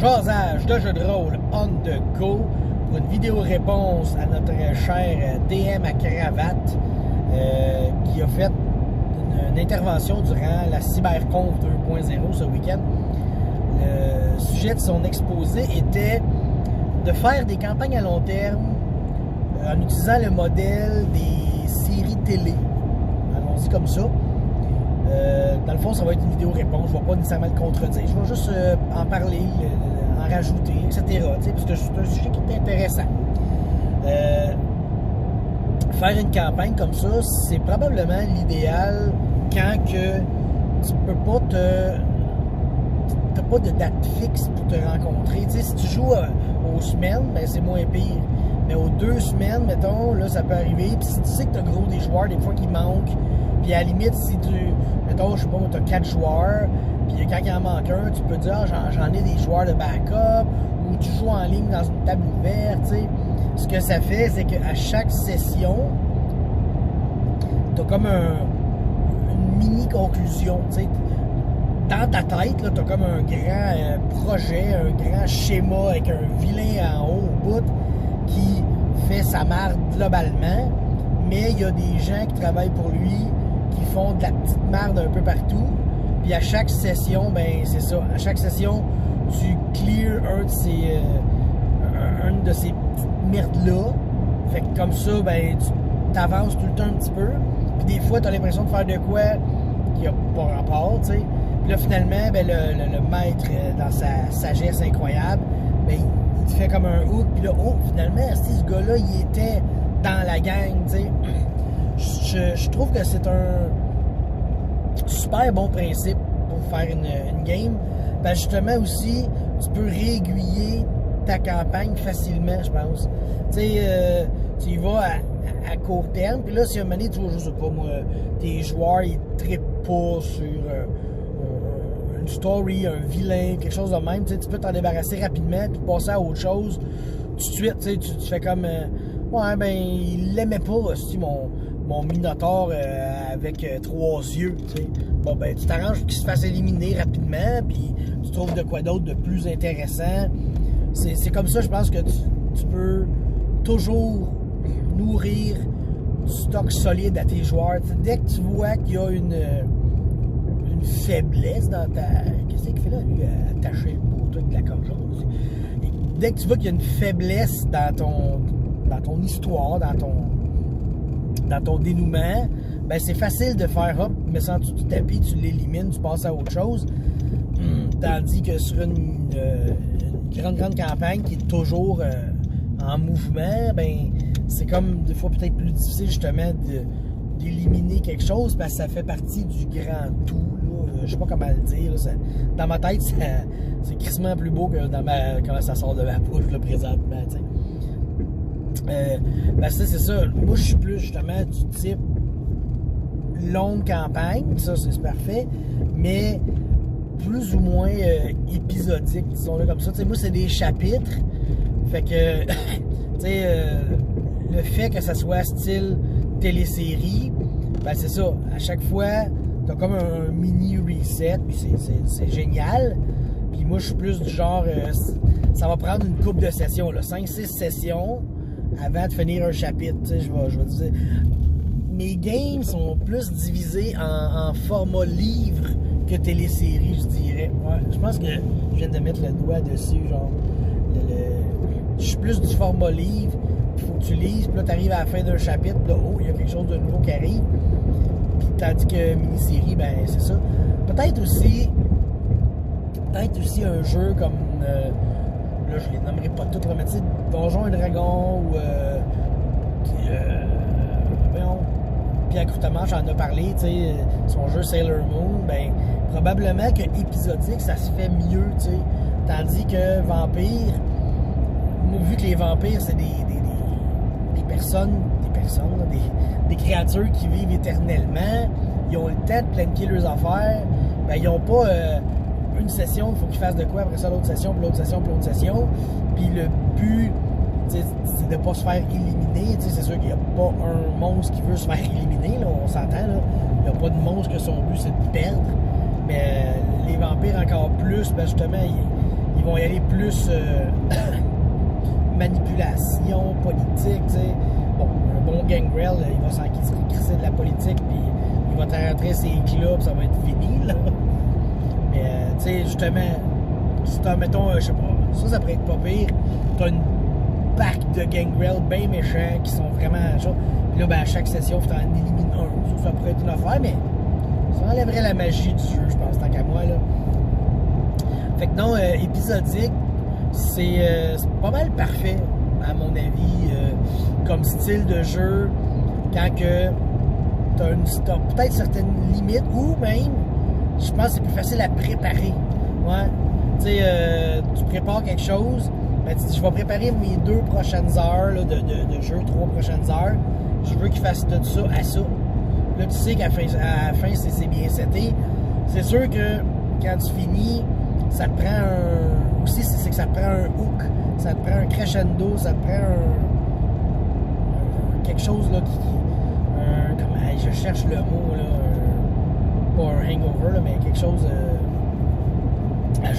Jasage de jeu de rôle on the go pour une vidéo réponse à notre cher DM à cravate qui a fait une intervention durant la CyberConf 2.0 ce week-end. Le sujet de son exposé était de faire des campagnes à long terme en utilisant le modèle des séries télé. Allons-y comme ça. Dans le fond, ça va être une vidéo réponse. Je ne vais pas nécessairement le contredire. Je vais juste en parler, en rajouter, etc. Parce que c'est un sujet qui est intéressant. Faire une campagne comme ça, c'est probablement l'idéal quand que tu peux pas t'as pas de date fixe pour te rencontrer. Tu sais, si tu joues aux semaines, ben c'est moins pire. Mais aux 2 semaines, mettons, là, ça peut arriver. Puis si tu sais que tu as gros des joueurs, des fois qui manquent, puis à la limite, si tu, mettons, je sais pas, tu as 4 joueurs, puis quand il en manque un, tu peux dire, j'en ai des joueurs de backup, ou tu joues en ligne dans une table ouverte, tu sais. Ce que ça fait, c'est qu'à chaque session, tu as comme une mini-conclusion, tu sais. Dans ta tête, tu as comme un grand projet, un grand schéma avec un vilain en haut au bout qui fait sa marde globalement, mais il y a des gens qui travaillent pour lui, qui font de la petite marde un peu partout, puis à chaque session, ben c'est ça, à chaque session, tu clears une de ces petites merdes-là, fait que comme ça, ben tu t'avances tout le temps un petit peu, puis des fois, tu as l'impression de faire de quoi qui a pas rapport, tu sais. Puis là, finalement, ben, le maître, dans sa sagesse incroyable, ben, il te fait comme un hook. Puis là, oh, finalement, si ce gars-là, il était dans la gang, tu sais. Je trouve que c'est un super bon principe pour faire une game. Ben, justement, aussi, tu peux réaiguiller ta campagne facilement, je pense. Tu sais, tu y vas à court terme. Puis là, si un moment donné, tu vois, je sais pas, moi, tes joueurs, ils trippent pas sur une story, un vilain, quelque chose de même, tu peux t'en débarrasser rapidement puis passer à autre chose tout de suite. Tu fais comme ouais, ben il l'aimait pas aussi mon Minotaure avec 3 yeux, t'sais. Bon, ben tu t'arranges pour qu'il se fasse éliminer rapidement puis tu trouves de quoi d'autre de plus intéressant. C'est comme ça, je pense que tu peux toujours nourrir du stock solide à tes joueurs. T'sais, dès que tu vois qu'il y a une faiblesse dans ta... Qu'est-ce qu'il fait là, lui, attaché au truc de la corde jaune? Dès que tu vois qu'il y a une faiblesse dans ton histoire, dans ton dénouement, ben c'est facile de faire hop, mais sans tu tapis, tu l'élimines, tu passes à autre chose. Tandis que sur une grande campagne qui est toujours en mouvement, ben c'est comme des fois peut-être plus difficile justement d'éliminer quelque chose parce que ça fait partie du grand tout. Je sais pas comment le dire. Là, dans ma tête, c'est crissement plus beau que comment ça sort de ma bouche là, présentement. Ben c'est ça. Moi, je suis plus justement du type longue campagne. Ça, c'est parfait. Mais plus ou moins épisodique, disons-le comme ça. T'sais, moi, c'est des chapitres. Fait que, tu sais, le fait que ça soit style télésérie, ben c'est ça. À chaque fois, t'as comme un mini reset, puis c'est génial. Puis moi, je suis plus du genre, ça va prendre une couple de sessions, 5-6 sessions avant de finir un chapitre. Tu sais, je vais dire. Mes games sont plus divisés en format livre que télésérie, je dirais. Ouais, je pense que je viens de mettre le doigt dessus, genre. Je suis plus du format livre. Il faut que tu lises, puis là, tu arrives à la fin d'un chapitre, puis là, oh, il y a quelque chose de nouveau qui arrive. Puis tandis que mini-série, ben, c'est ça. Peut-être aussi un jeu comme, là, je les nommerai pas toutes, mais tu sais, Donjons et Dragons, ou, Pierre Croûtement, j'en ai parlé, tu sais, son jeu Sailor Moon, ben, probablement que épisodique, ça se fait mieux, tu sais. Tandis que Vampire, vu que les vampires, c'est des personnes, des créatures qui vivent éternellement, ils ont le temps de planifier leurs affaires, ben ils n'ont pas une session, il faut qu'ils fassent de quoi, après ça l'autre session, puis l'autre session, puis l'autre session, puis le but, c'est de ne pas se faire éliminer, c'est sûr qu'il n'y a pas un monstre qui veut se faire éliminer, là, on s'entend, là. Il n'y a pas de monstre que son but c'est de perdre, Mais les vampires encore plus, ben justement, ils vont y aller plus manipulation, politique, tu sais. Bon, un bon gangrel, il va s'en crisser de la politique, puis il va te rentrer ses clubs, ça va être fini, là. Mais, tu sais, justement, si t'as, mettons, je sais pas, ça pourrait être pas pire, t'as une pack de gangrel bien méchants qui sont vraiment chauds. Puis là, ben, à chaque session, tu en élimines un. Ça pourrait être une affaire, mais ça enlèverait la magie du jeu, je pense, tant qu'à moi, là. Fait que non, épisodique, c'est pas mal parfait, à mon avis, comme style de jeu, quand que t'as peut-être certaines limites, ou même, je pense que c'est plus facile à préparer. Ouais. Tu sais, tu prépares quelque chose, ben, tu dis, je vais préparer mes 2 prochaines heures là, de jeu, 3 prochaines heures. Je veux qu'il fasse de ça à ça. Là, tu sais qu'à la fin, c'est bien seté. C'est sûr que quand tu finis, ça te prend un. Aussi, c'est que ça te prend un hook, ça te prend un crescendo, ça te prend quelque chose là comment, je cherche le mot là. Pas un hangover, là, mais quelque chose.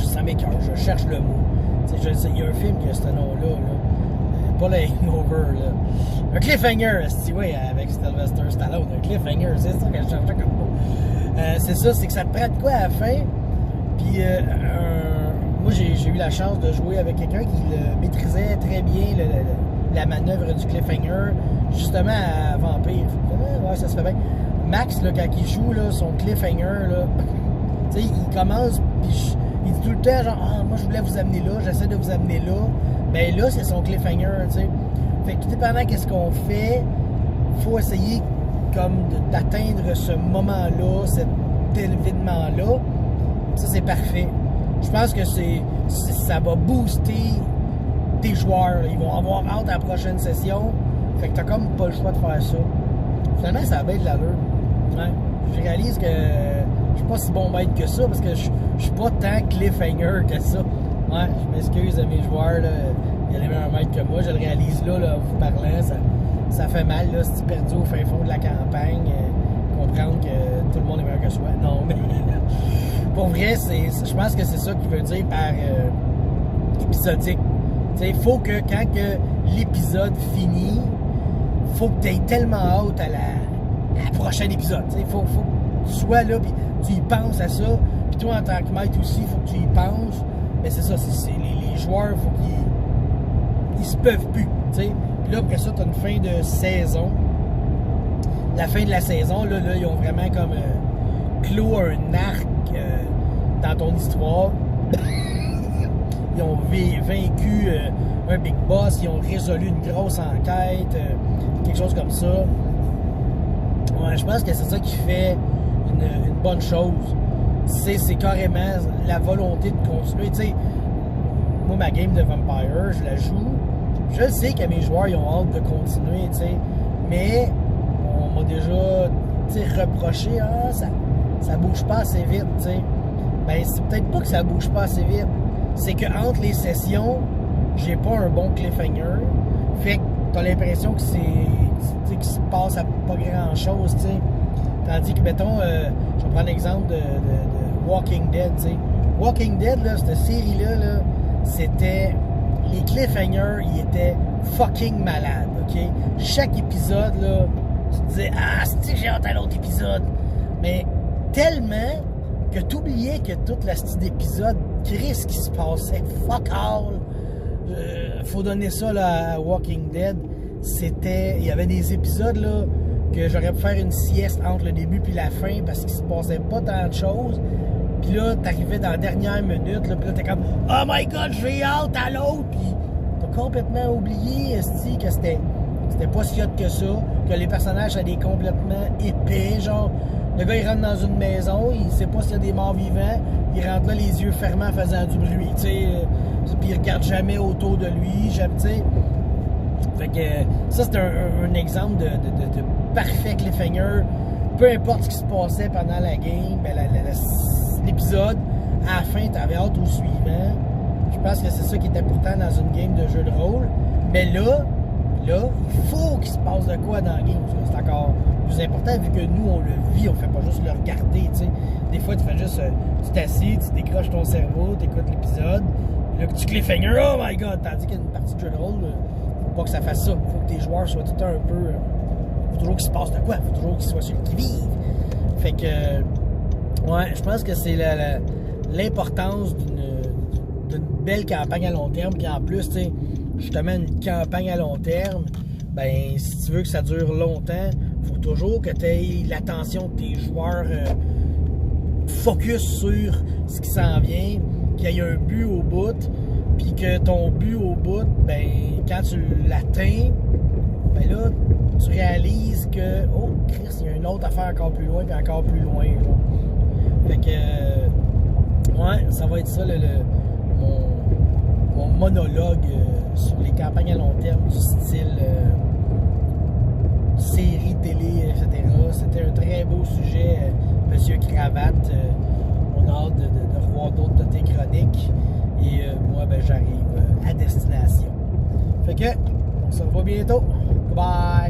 Ça m'écoeure, je cherche le mot. Il y a un film qui a ce nom-là. Là. Pas le hangover. Là. Un cliffhanger, oui, avec Sylvester Stallone. Un cliffhanger, c'est ça que je cherchais comme mot. C'est ça, c'est que ça te prend de quoi à la fin. Puis, moi, j'ai eu la chance de jouer avec quelqu'un qui maîtrisait très bien la manœuvre du cliffhanger, justement à Vampire. Ouais, ça se fait bien. Max, là, quand il joue là, son cliffhanger, là, il commence, puis il dit tout le temps, genre, ah, moi je voulais vous amener là, j'essaie de vous amener là. Ben là, c'est son cliffhanger, tu sais. Fait que tout dépendant qu'est-ce qu'on fait, faut essayer comme d'atteindre ce moment-là, cet événement-là. Ça, c'est parfait. Je pense que ça va booster tes joueurs. Là. Ils vont avoir hâte à la prochaine session. Fait que t'as comme pas le choix de faire ça. Finalement, ça a bien de l'allure. Ouais. Je réalise que je suis pas si bon maître que ça parce que je suis pas tant cliffhanger que ça. Ouais, je m'excuse à mes joueurs. Là. Il y a les meilleurs maîtres que moi. Je le réalise là, vous parlant. Ça fait mal là, si tu es perdu au fin fond de la campagne. Comprendre que tout le monde est meilleur que soi. Non, mais pour vrai, je pense que c'est ça qu'il veut dire par épisodique. Il faut que quand que l'épisode finit, faut que tu aies tellement hâte à la prochaine épisode. Il faut que tu sois là, puis tu y penses à ça. Puis toi, en tant que maître aussi, il faut que tu y penses. Mais c'est ça, les joueurs, il faut qu'ils se peuvent plus. T'sais. Puis là, après ça, tu as une fin de saison. La fin de la saison, là ils ont vraiment comme clos un arc dans ton histoire. Ils ont vaincu un big boss, ils ont résolu une grosse enquête, quelque chose comme ça. Ouais, je pense que c'est ça qui fait une bonne chose. C'est carrément la volonté de continuer. Tu sais, moi, ma game de Vampire, je la joue. Je sais que mes joueurs ils ont hâte de continuer, tu sais. Mais on m'a déjà reproché, ça bouge pas assez vite, tu sais. Ben, c'est peut-être pas que ça bouge pas assez vite. C'est que entre les sessions, j'ai pas un bon cliffhanger. Fait que t'as l'impression que qu'il se passe à pas grand-chose, tu sais. Tandis que, mettons, je vais prendre l'exemple de Walking Dead, tu sais. Walking Dead, là, cette série-là, là, c'était... Les cliffhangers, ils étaient fucking malades, OK? Chaque épisode, là, tu te disais, ah, c'est-tu j'ai hâte à l'autre épisode? Mais tellement que t'oubliais que toute la style d'épisode, Chris, qui se passait, fuck all. Faut donner ça là, à Walking Dead. Il y avait des épisodes là que j'aurais pu faire une sieste entre le début puis la fin parce qu'il se passait pas tant de choses. Puis là, t'arrivais dans la dernière minute, là, puis là, t'es comme « Oh my God, j'ai hâte à l'autre! » Puis t'as complètement oublié, esti, que c'était pas si hot que ça, que les personnages étaient complètement épais, genre... Le gars, il rentre dans une maison, il sait pas s'il y a des morts vivants, il rentre là les yeux fermés en faisant du bruit, tu sais, puis il regarde jamais autour de lui, tu sais. Fait que ça, c'est un exemple de parfait cliffhanger. Peu importe ce qui se passait pendant la game, ben l'épisode, à la fin, t'avais hâte au suivant. Je pense que c'est ça qui est important dans une game de jeu de rôle. Mais là, Là, il faut qu'il se passe de quoi dans le game. C'est encore plus important vu que nous, on le vit, on fait pas juste le regarder, tu sais. Des fois, tu fais juste, tu t'assis, tu décroches ton cerveau, tu écoutes l'épisode, là, tu cliffhanger, oh my god! Tandis qu'il y a une partie de jeu de rôle, faut pas que ça fasse ça. Faut que tes joueurs soient tout un peu. Faut toujours qu'il se passe de quoi, faut toujours qu'ils soient sur le qui-vive. Fait que, ouais, je pense que c'est l'importance d'une belle campagne à long terme, puis en plus, tu sais, justement, une campagne à long terme, ben, si tu veux que ça dure longtemps, faut toujours que tu aies l'attention de tes joueurs focus sur ce qui s'en vient, qu'il y ait un but au bout, puis que ton but au bout, ben, quand tu l'atteins, ben là, tu réalises que, oh, Christ, il y a une autre affaire encore plus loin, puis encore plus loin. Là. Fait que, ouais, ça va être ça, mon monologue sur les campagnes à long terme du style série, télé, etc. C'était un très beau sujet, Monsieur Cravate. On a hâte de revoir d'autres de tes chroniques. Et moi, ben, j'arrive à destination. Fait que, on se revoit bientôt. Bye!